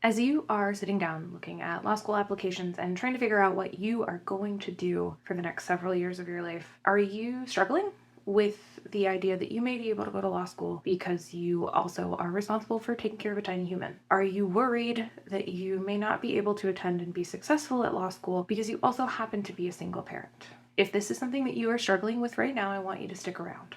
As you are sitting down looking at law school applications and trying to figure out what you are going to do for the next several years of your life, are you struggling with the idea that you may be able to go to law school because you also are responsible for taking care of a tiny human? Are you worried that you may not be able to attend and be successful at law school because you also happen to be a single parent? If this is something that you are struggling with right now, I want you to stick around.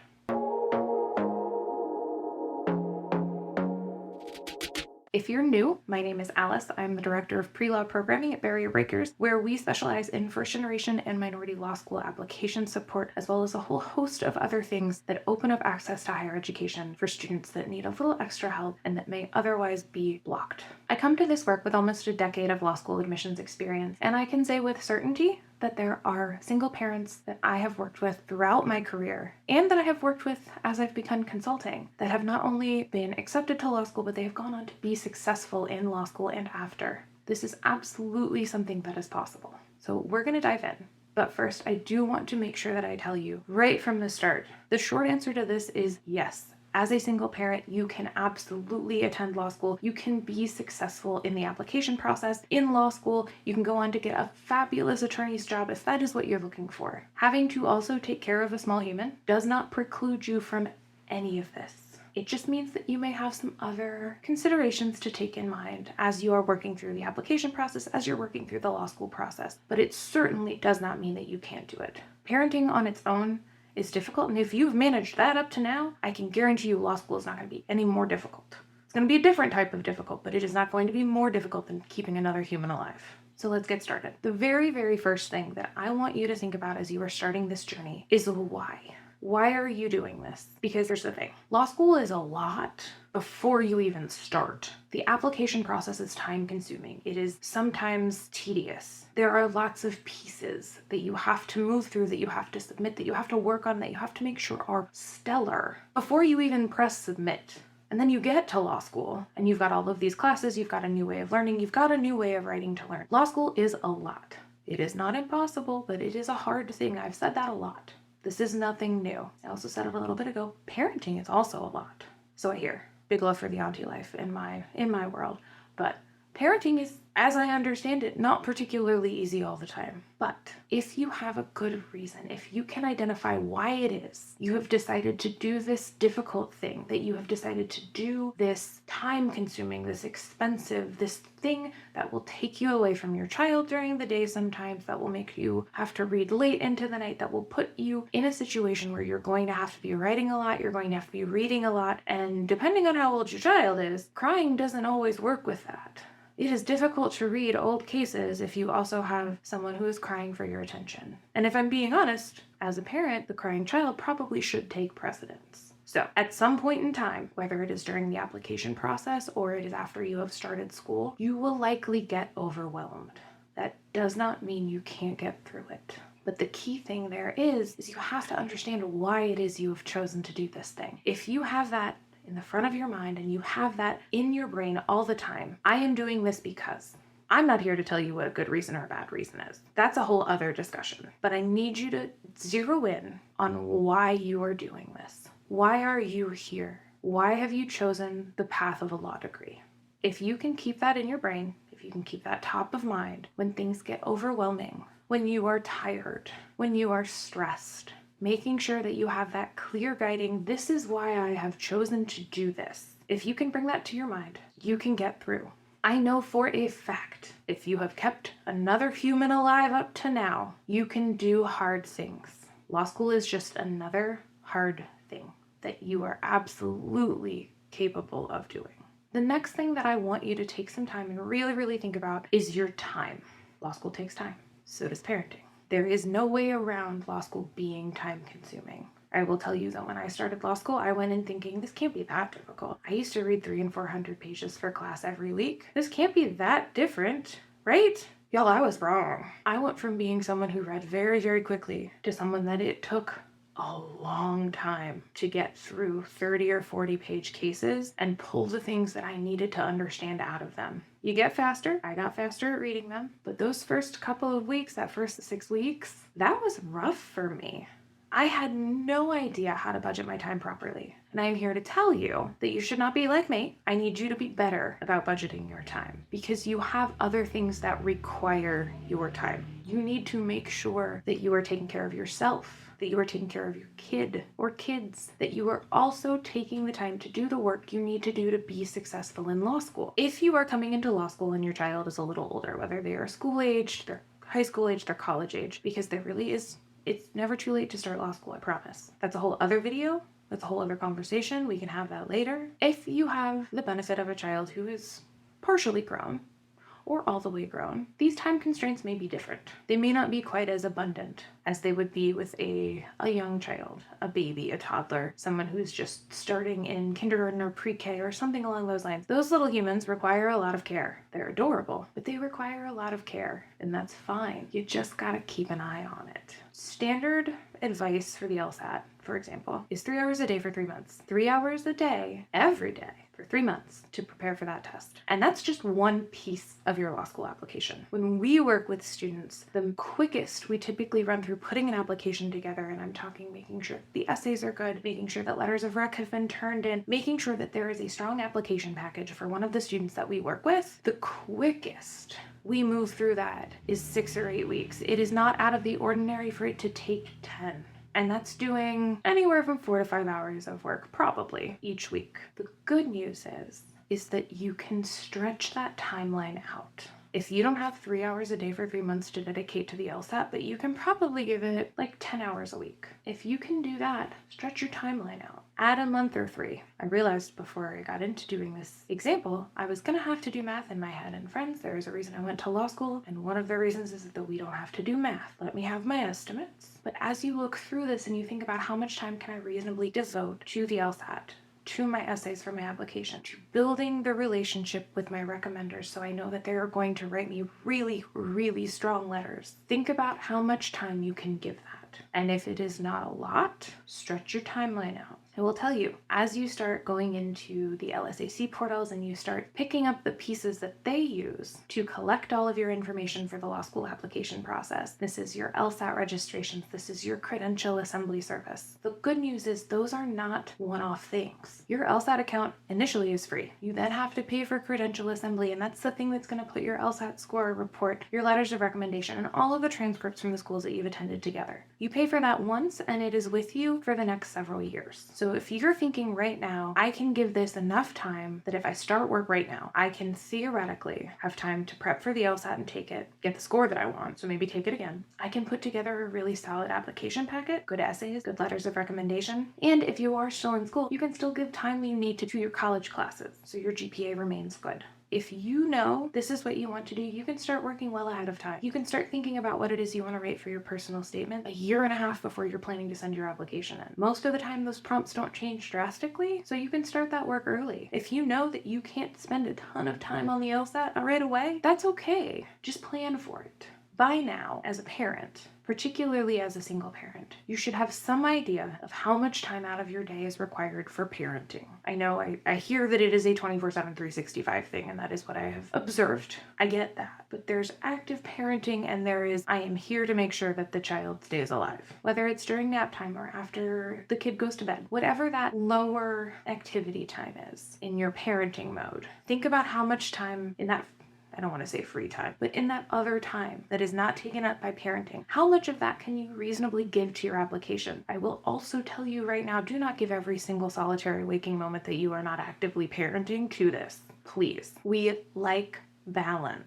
If you're new, my name is Alice. I'm the director of pre-law programming at Barrier Breakers, where we specialize in first-generation and minority law school application support, as well as a whole host of other things that open up access to higher education for students that need a little extra help and that may otherwise be blocked. I come to this work with almost a decade of law school admissions experience, and I can say with certainty that there are single parents that I have worked with throughout my career and that I have worked with as I've begun consulting that have not only been accepted to law school, but they have gone on to be successful in law school and after. This is absolutely something that is possible. So we're going to dive in. But first, I do want to make sure that I tell you right from the start, the short answer to this is yes. As a single parent, you can absolutely attend law school. You can be successful in the application process in law school. You can go on to get a fabulous attorney's job if that is what you're looking for. Having to also take care of a small human does not preclude you from any of this. It just means that you may have some other considerations to take in mind as you are working through the application process, as you're working through the law school process. But it certainly does not mean that you can't do it. Parenting on its own is difficult, and if you've managed that up to now, I can guarantee you law school is not going to be any more difficult. It's going to be a different type of difficult, but it is not going to be more difficult than keeping another human alive. So let's get started. The very, very first thing that I want you to think about as you are starting this journey is why. Why are you doing this? Because here's the thing. Law school is a lot before you even start. The application process is time consuming. It is sometimes tedious. There are lots of pieces that you have to move through, that you have to submit, that you have to work on, that you have to make sure are stellar before you even press submit. And then you get to law school and you've got all of these classes, you've got a new way of learning, you've got a new way of writing to learn. Law school is a lot. It is not impossible, but it is a hard thing. I've said that a lot. This is nothing new. I also said it a little bit ago. Parenting is also a lot. So I hear big love for the auntie life in my world, but parenting is, as I understand it, not particularly easy all the time. But if you have a good reason, if you can identify why it is you have decided to do this difficult thing, that you have decided to do this time-consuming, this expensive, this thing that will take you away from your child during the day sometimes, that will make you have to read late into the night, that will put you in a situation where you're going to have to be writing a lot, you're going to have to be reading a lot, and depending on how old your child is, crying doesn't always work with that. It is difficult to read old cases if you also have someone who is crying for your attention. And if I'm being honest, as a parent, the crying child probably should take precedence. So at some point in time, whether it is during the application process or it is after you have started school, you will likely get overwhelmed. That does not mean you can't get through it. But the key thing there is you have to understand why it is you have chosen to do this thing. If you have that in the front of your mind and you have that in your brain all the time, I am doing this because. I'm not here to tell you what a good reason or a bad reason is. That's a whole other discussion. But I need you to zero in on why you are doing this. Why are you here? Why have you chosen the path of a law degree? If you can keep that in your brain, if you can keep that top of mind when things get overwhelming, when you are tired, when you are stressed, making sure that you have that clear guiding, this is why I have chosen to do this. If you can bring that to your mind, you can get through. I know for a fact, if you have kept another human alive up to now, you can do hard things. Law school is just another hard thing that you are absolutely capable of doing. The next thing that I want you to take some time and really, really think about is your time. Law school takes time. So does parenting. There is no way around law school being time consuming. I will tell you that when I started law school, I went in thinking this can't be that difficult. I used to read 300 and 400 pages for class every week. This can't be that different, right? Y'all, I was wrong. I went from being someone who read very, very quickly to someone that it took a long time to get through 30 or 40 page cases and pull the things that I needed to understand out of them. You get faster. I got faster at reading them. But those first couple of weeks, that first 6 weeks, that was rough for me. I had no idea how to budget my time properly. And I'm here to tell you that you should not be like me. I need you to be better about budgeting your time because you have other things that require your time. You need to make sure that you are taking care of yourself, that you are taking care of your kid or kids, that you are also taking the time to do the work you need to do to be successful in law school. If you are coming into law school and your child is a little older, whether they are school age, they're high school age, they're college age, because there really is, it's never too late to start law school, I promise. That's a whole other video. That's a whole other conversation. We can have that later. If you have the benefit of a child who is partially grown, or all the way grown, these time constraints may be different. They may not be quite as abundant as they would be with a young child, a baby, a toddler, someone who's just starting in kindergarten or pre-K or something along those lines. Those little humans require a lot of care. They're adorable, but they require a lot of care, and that's fine. You just gotta keep an eye on it. Standard advice for the LSAT, for example, is 3 hours a day for 3 months. 3 hours a day, every day, for 3 months to prepare for that test. And that's just one piece of your law school application. When we work with students, the quickest we typically run through putting an application together, and I'm talking making sure the essays are good, making sure that letters of rec have been turned in, making sure that there is a strong application package for one of the students that we work with, the quickest we move through that is 6 or 8 weeks. It is not out of the ordinary for it to take 10. And that's doing anywhere from 4 to 5 hours of work, probably, each week. The good news is that you can stretch that timeline out. If you don't have 3 hours a day for 3 months to dedicate to the LSAT, but you can probably give it like 10 hours a week. If you can do that, stretch your timeline out. Add a month or 3. I realized before I got into doing this example, I was gonna have to do math in my head. And friends, there is a reason I went to law school, and one of the reasons is that we don't have to do math. Let me have my estimates. But as you look through this and you think about how much time can I reasonably devote to the LSAT, to my essays for my application, to building the relationship with my recommenders so I know that they are going to write me really, really strong letters. Think about how much time you can give that. And if it is not a lot, stretch your timeline out. I will tell you, as you start going into the LSAC portals and you start picking up the pieces that they use to collect all of your information for the law school application process, this is your LSAT registrations, this is your credential assembly service. The good news is those are not one-off things. Your LSAT account initially is free. You then have to pay for credential assembly, and that's the thing that's going to put your LSAT score report, your letters of recommendation, and all of the transcripts from the schools that you've attended together. You pay for that once, and it is with you for the next several years. So if you're thinking right now, I can give this enough time that if I start work right now, I can theoretically have time to prep for the LSAT and take it, get the score that I want, so maybe take it again. I can put together a really solid application packet, good essays, good letters of recommendation, and if you are still in school, you can still give time you need to do your college classes, so your GPA remains good. If you know this is what you want to do, you can start working well ahead of time. You can start thinking about what it is you want to write for your personal statement a year and a half before you're planning to send your application in. Most of the time, those prompts don't change drastically, so you can start that work early. If you know that you can't spend a ton of time on the LSAT right away, that's okay. Just plan for it. By now, as a parent, particularly as a single parent, you should have some idea of how much time out of your day is required for parenting. I know I hear that it is a 24/7, 365 thing, and that is what I have observed. I get that. But there's active parenting, and there is, I am here to make sure that the child stays alive. Whether it's during nap time or after the kid goes to bed, whatever that lower activity time is in your parenting mode, think about how much time in that, I don't want to say free time, but in that other time that is not taken up by parenting, how much of that can you reasonably give to your application? I will also tell you right now, do not give every single solitary waking moment that you are not actively parenting to this. Please. We like balance.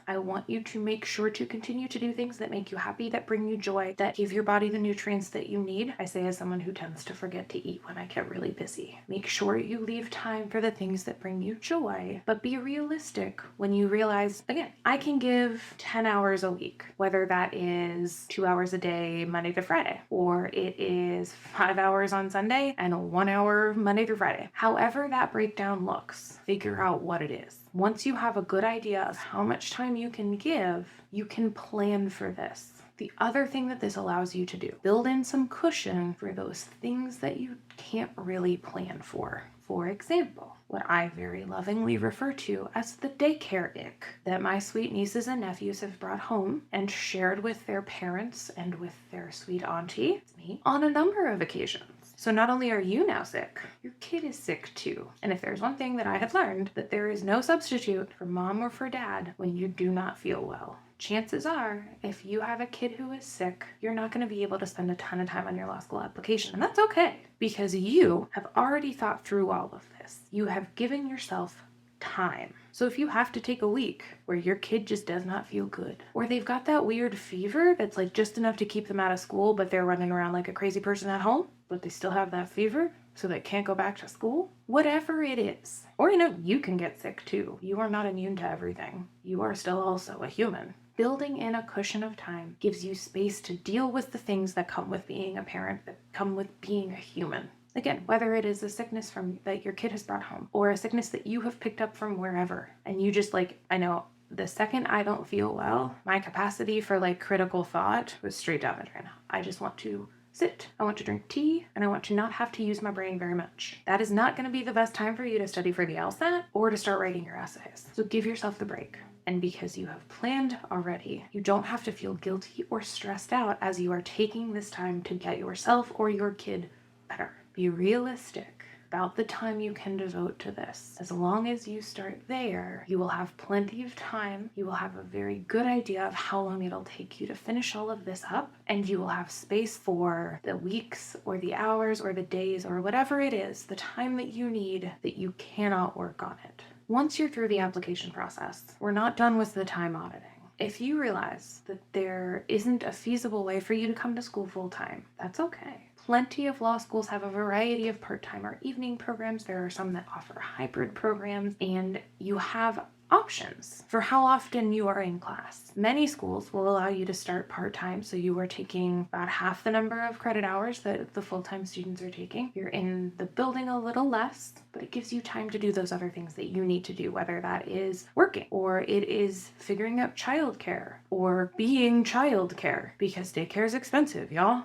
I want you to make sure to continue to do things that make you happy, that bring you joy, that give your body the nutrients that you need. I say as someone who tends to forget to eat when I get really busy. Make sure you leave time for the things that bring you joy, but be realistic when you realize, again, I can give 10 hours a week, whether that is 2 hours a day, Monday to Friday, or it is 5 hours on Sunday and 1 hour Monday through Friday. However that breakdown looks, figure out what it is. Once you have a good idea of how much time you can give, you can plan for this. The other thing that this allows you to do, build in some cushion for those things that you can't really plan for. For example, what I very lovingly refer to as the daycare ick that my sweet nieces and nephews have brought home and shared with their parents and with their sweet auntie, me, on a number of occasions. So not only are you now sick, your kid is sick too. And if there's one thing that I have learned, that there is no substitute for mom or for dad when you do not feel well. Chances are, if you have a kid who is sick, you're not going to be able to spend a ton of time on your law school application. And that's okay, because you have already thought through all of this. You have given yourself time. So if you have to take a week where your kid just does not feel good, or they've got that weird fever that's like just enough to keep them out of school, but they're running around like a crazy person at home, but they still have that fever, so they can't go back to school, whatever it is. Or, you can get sick too. You are not immune to everything. You are still also a human. Building in a cushion of time gives you space to deal with the things that come with being a parent, that come with being a human. Again, whether it is a sickness that your kid has brought home, or a sickness that you have picked up from wherever, and you just I know the second I don't feel well, my capacity for critical thought was straight down the drain. I just want to sit, I want to drink tea, and I want to not have to use my brain very much. That is not going to be the best time for you to study for the LSAT or to start writing your essays. So give yourself the break. And because you have planned already, you don't have to feel guilty or stressed out as you are taking this time to get yourself or your kid better. Be realistic about the time you can devote to this. As long as you start there, you will have plenty of time. You will have a very good idea of how long it'll take you to finish all of this up, and you will have space for the weeks or the hours or the days or whatever it is, the time that you need that you cannot work on it. Once you're through the application process, we're not done with the time auditing. If you realize that there isn't a feasible way for you to come to school full-time, that's okay. Plenty of law schools have a variety of part-time or evening programs. There are some that offer hybrid programs, and you have options for how often you are in class. Many schools will allow you to start part-time, so you are taking about half the number of credit hours that the full-time students are taking. You're in the building a little less, but it gives you time to do those other things that you need to do, whether that is working, or it is figuring out childcare, or being childcare, because daycare is expensive, y'all.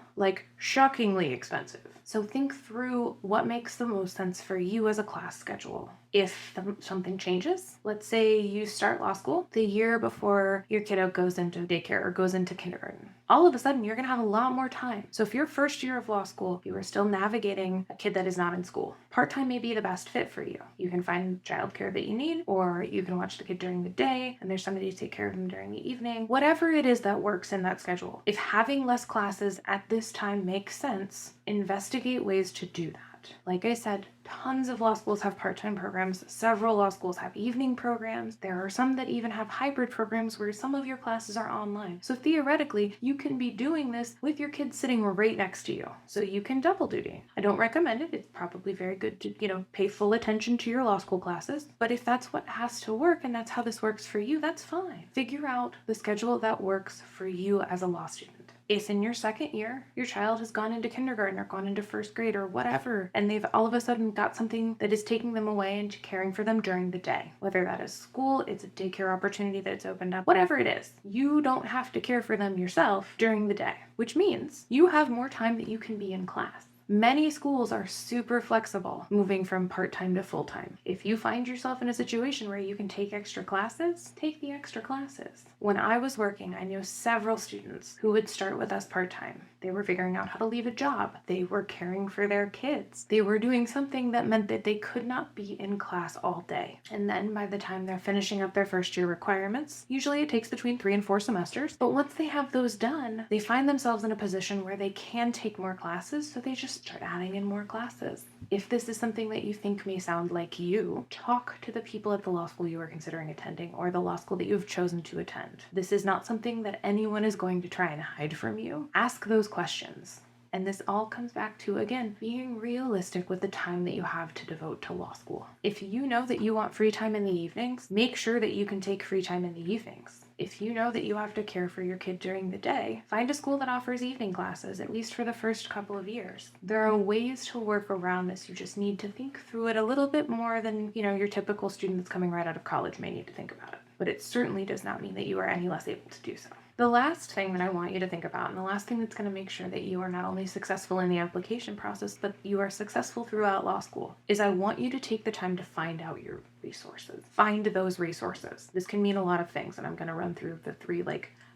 Shockingly expensive. So think through what makes the most sense for you as a class schedule. If something changes, let's say you start law school the year before your kiddo goes into daycare or goes into kindergarten. All of a sudden, you're going to have a lot more time. So if your first year of law school, you are still navigating a kid that is not in school, part-time may be the best fit for you. You can find childcare that you need, or you can watch the kid during the day, and there's somebody to take care of them during the evening. Whatever it is that works in that schedule. If having less classes at this time makes sense, investigate ways to do that. Like I said, tons of law schools have part-time programs. Several law schools have evening programs. There are some that even have hybrid programs where some of your classes are online. So theoretically, you can be doing this with your kids sitting right next to you. So you can double duty. I don't recommend it. It's probably very good to, pay full attention to your law school classes. But if that's what has to work and that's how this works for you, that's fine. Figure out the schedule that works for you as a law student. If in your second year, your child has gone into kindergarten or gone into first grade or whatever, and they've all of a sudden got something that is taking them away and caring for them during the day, whether that is school, it's a daycare opportunity that's opened up, whatever it is, you don't have to care for them yourself during the day, which means you have more time that you can be in class. Many schools are super flexible moving from part-time to full-time. If you find yourself in a situation where you can take extra classes, take the extra classes. When I was working, I knew several students who would start with us part-time. They were figuring out how to leave a job. They were caring for their kids. They were doing something that meant that they could not be in class all day. And then by the time they're finishing up their first year requirements, usually it takes between 3 and 4 semesters, but once they have those done, they find themselves in a position where they can take more classes, so they just start adding in more classes. If this is something that you think may sound like you, talk to the people at the law school you are considering attending or the law school that you've chosen to attend. This is not something that anyone is going to try and hide from you. Ask those questions. And this all comes back to, again, being realistic with the time that you have to devote to law school. If you know that you want free time in the evenings, make sure that you can take free time in the evenings. If you know that you have to care for your kid during the day, find a school that offers evening classes, at least for the first couple of years. There are ways to work around this. You just need to think through it a little bit more than, your typical student that's coming right out of college may need to think about it. But it certainly does not mean that you are any less able to do so. The last thing that I want you to think about, and the last thing that's going to make sure that you are not only successful in the application process, but you are successful throughout law school, is I want you to take the time to find out your resources. Find those resources. This can mean a lot of things, and I'm going to run through the 3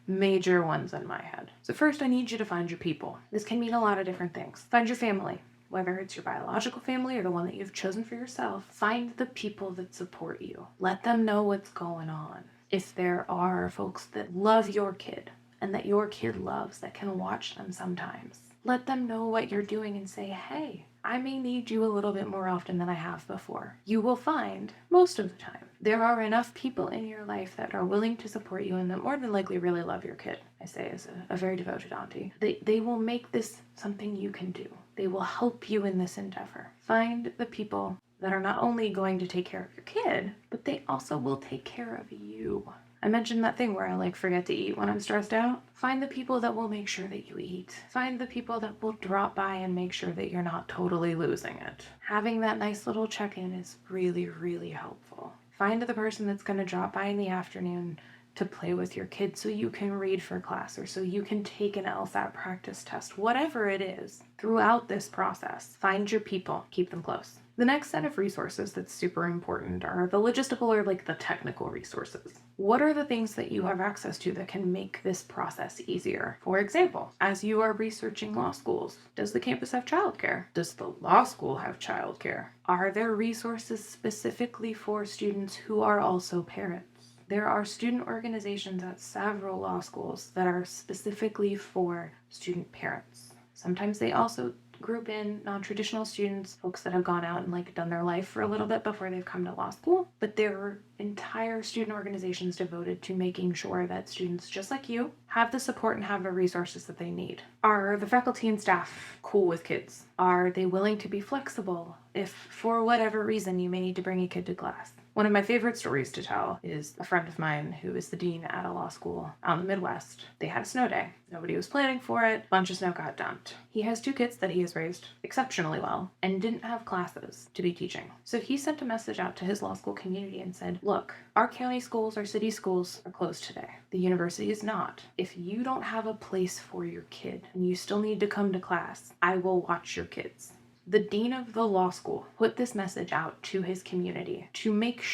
major ones in my head. So first, I need you to find your people. This can mean a lot of different things. Find your family. whether it's your biological family or the one that you've chosen for yourself. Find the people that support you. Let them know what's going on. If there are folks that love your kid and that your kid loves that can watch them sometimes, let them know what you're doing and say, hey, I may need you a little bit more often than I have before. You will find, most of the time, there are enough people in your life that are willing to support you and that more than likely really love your kid. I say as a very devoted auntie. They will make this something you can do. They will help you in this endeavor. Find the people that are not only going to take care of your kid, but they also will take care of you. I mentioned that thing where I forget to eat when I'm stressed out. Find the people that will make sure that you eat. Find the people that will drop by and make sure that you're not totally losing it. Having that nice little check-in is really, really helpful. Find the person that's going to drop by in the afternoon to play with your kid so you can read for class or so you can take an LSAT practice test, whatever it is. Throughout this process, find your people, keep them close. The next set of resources that's super important are the logistical or the technical resources. What are the things that you have access to that can make this process easier? For example, as you are researching law schools, does the campus have childcare? Does the law school have childcare? Are there resources specifically for students who are also parents? There are student organizations at several law schools that are specifically for student parents. Sometimes they also group in non-traditional students, folks that have gone out and done their life for a little bit before they've come to law school. But there are entire student organizations devoted to making sure that students just like you have the support and have the resources that they need. Are the faculty and staff cool with kids? Are they willing to be flexible if for whatever reason you may need to bring a kid to class? One of my favorite stories to tell is a friend of mine who is the dean at a law school out in the Midwest. They had a snow day. Nobody was planning for it. A bunch of snow got dumped. He has 2 kids that he has raised exceptionally well and didn't have classes to be teaching. So he sent a message out to his law school community and said, look, our county schools, our city schools are closed today. The university is not. If you don't have a place for your kid and you still need to come to class, I will watch your kids. The dean of the law school put this message out to his community to make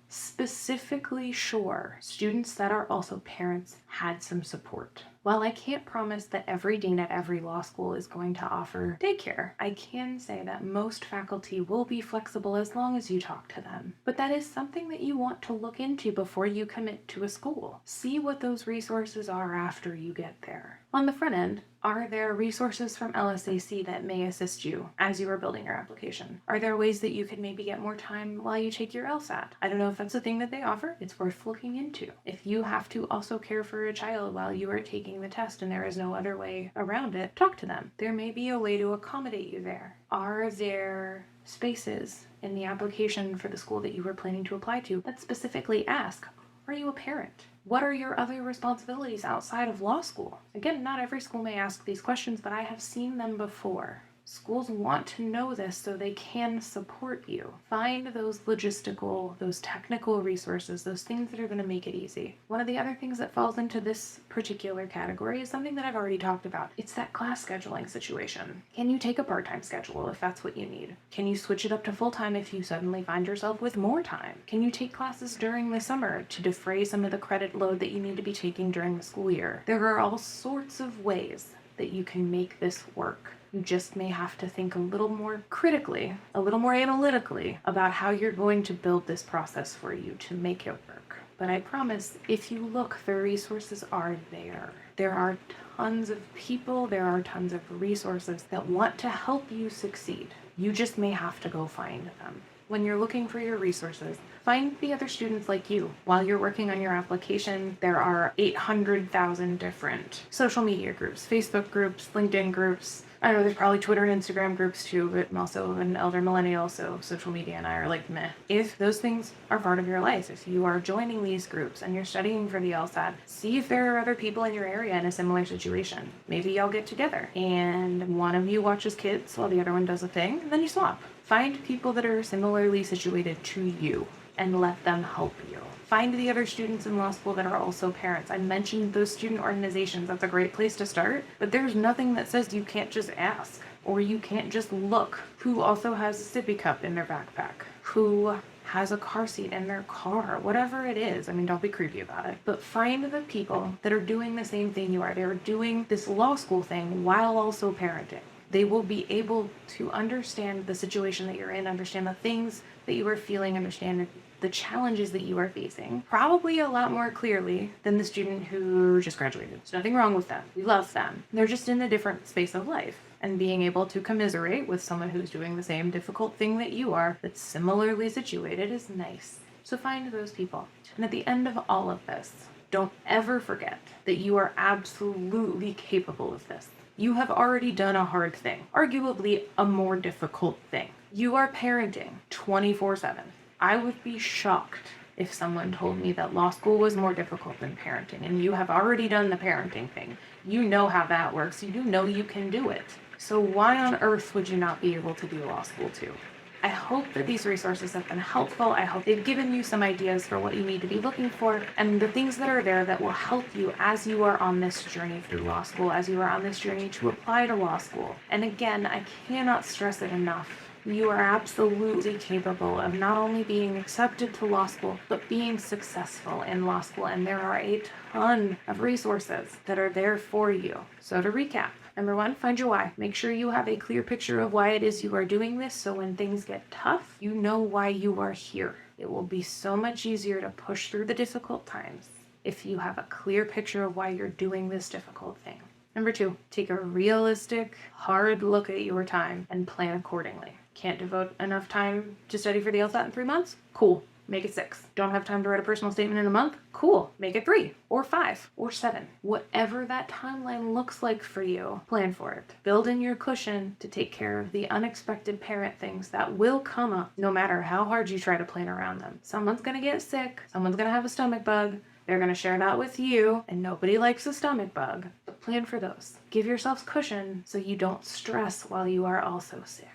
specifically sure students that are also parents had some support. While I can't promise that every dean at every law school is going to offer daycare, I can say that most faculty will be flexible as long as you talk to them. But that is something that you want to look into before you commit to a school. See what those resources are after you get there. On the front end, are there resources from LSAC that may assist you as you are building your application? Are there ways that you could maybe get more time while you take your LSAT? I don't know if that's a thing that they offer. It's worth looking into. If you have to also care for a child while you are taking the test and there is no other way around it, talk to them. There may be a way to accommodate you there. Are there spaces in the application for the school that you were planning to apply to that specifically ask, are you a parent? What are your other responsibilities outside of law school? Again, not every school may ask these questions, but I have seen them before. Schools want to know this so they can support you. Find those logistical, those technical resources, those things that are going to make it easy. One of the other things that falls into this particular category is something that I've already talked about. It's that class scheduling situation. Can you take a part-time schedule if that's what you need? Can you switch it up to full-time if you suddenly find yourself with more time? Can you take classes during the summer to defray some of the credit load that you need to be taking during the school year? There are all sorts of ways that you can make this work. You just may have to think a little more critically, a little more analytically about how you're going to build this process for you to make it work. But I promise, if you look, the resources are there. There are tons of people, there are tons of resources that want to help you succeed. You just may have to go find them. When you're looking for your resources, find the other students like you. While you're working on your application, there are 800,000 different social media groups, Facebook groups, LinkedIn groups. I know there's probably Twitter and Instagram groups too, but I'm also an elder millennial, so social media and I are meh. If those things are part of your life, if you are joining these groups and you're studying for the LSAT, see if there are other people in your area in a similar situation. Maybe y'all get together and one of you watches kids while the other one does a thing, and then you swap. Find people that are similarly situated to you and let them help you. Find the other students in law school that are also parents. I mentioned those student organizations. That's a great place to start, but there's nothing that says you can't just ask or you can't just look. Who also has a sippy cup in their backpack? Who has a car seat in their car? Whatever it is. I mean, don't be creepy about it. But find the people that are doing the same thing you are. They're doing this law school thing while also parenting. They will be able to understand the situation that you're in, understand the things that you are feeling, understand the challenges that you are facing, probably a lot more clearly than the student who just graduated. There's nothing wrong with them. We love them. They're just in a different space of life. And being able to commiserate with someone who's doing the same difficult thing that you are, that's similarly situated, is nice. So find those people. And at the end of all of this, don't ever forget that you are absolutely capable of this. You have already done a hard thing, arguably a more difficult thing. You are parenting 24/7. I would be shocked if someone told me that law school was more difficult than parenting, and you have already done the parenting thing. You know how that works. You know you can do it. So why on earth would you not be able to do law school too? I hope that these resources have been helpful. I hope they've given you some ideas for what you need to be looking for and the things that are there that will help you as you are on this journey through law school, as you are on this journey to apply to law school. And again, I cannot stress it enough. You are absolutely capable of not only being accepted to law school, but being successful in law school. And there are a ton of resources that are there for you. So to recap, number one, find your why. Make sure you have a clear picture of why it is you are doing this, so when things get tough, you know why you are here. It will be so much easier to push through the difficult times if you have a clear picture of why you're doing this difficult thing. Number two, take a realistic, hard look at your time and plan accordingly. Can't devote enough time to study for the LSAT in 3 months? Cool. Make it 6. Don't have time to write a personal statement in a month? Cool. Make it 3 or 5 or 7. Whatever that timeline looks like for you, plan for it. Build in your cushion to take care of the unexpected parent things that will come up no matter how hard you try to plan around them. Someone's going to get sick. Someone's going to have a stomach bug. They're going to share that with you, and nobody likes a stomach bug. But plan for those. Give yourselves cushion so you don't stress while you are also sick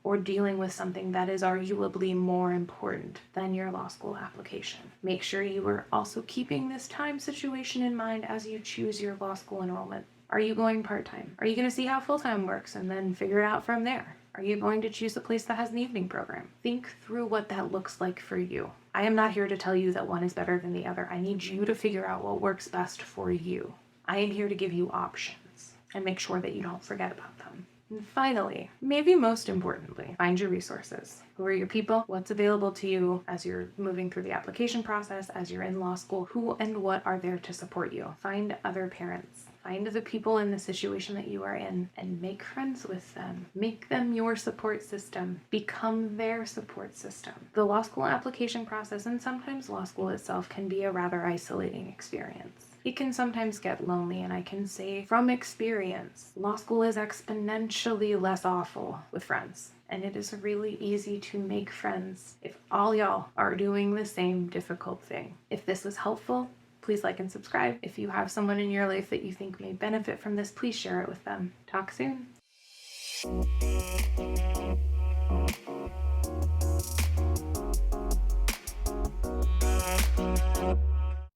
or dealing with something that is arguably more important than your law school application. Make sure you are also keeping this time situation in mind as you choose your law school enrollment. Are you going part-time? Are you going to see how full-time works and then figure it out from there? Are you going to choose a place that has an evening program? Think through what that looks like for you. I am not here to tell you that one is better than the other. I need you to figure out what works best for you. I am here to give you options and make sure that you don't forget about them. And finally, maybe most importantly, find your resources. Who are your people? What's available to you as you're moving through the application process, as you're in law school? Who and what are there to support you? Find other parents. Find the people in the situation that you are in and make friends with them. Make them your support system. Become their support system. The law school application process and sometimes law school itself can be a rather isolating experience. It can sometimes get lonely, and I can say from experience, law school is exponentially less awful with friends. And it is really easy to make friends if all y'all are doing the same difficult thing. If this was helpful, please like and subscribe. If you have someone in your life that you think may benefit from this, please share it with them. Talk soon.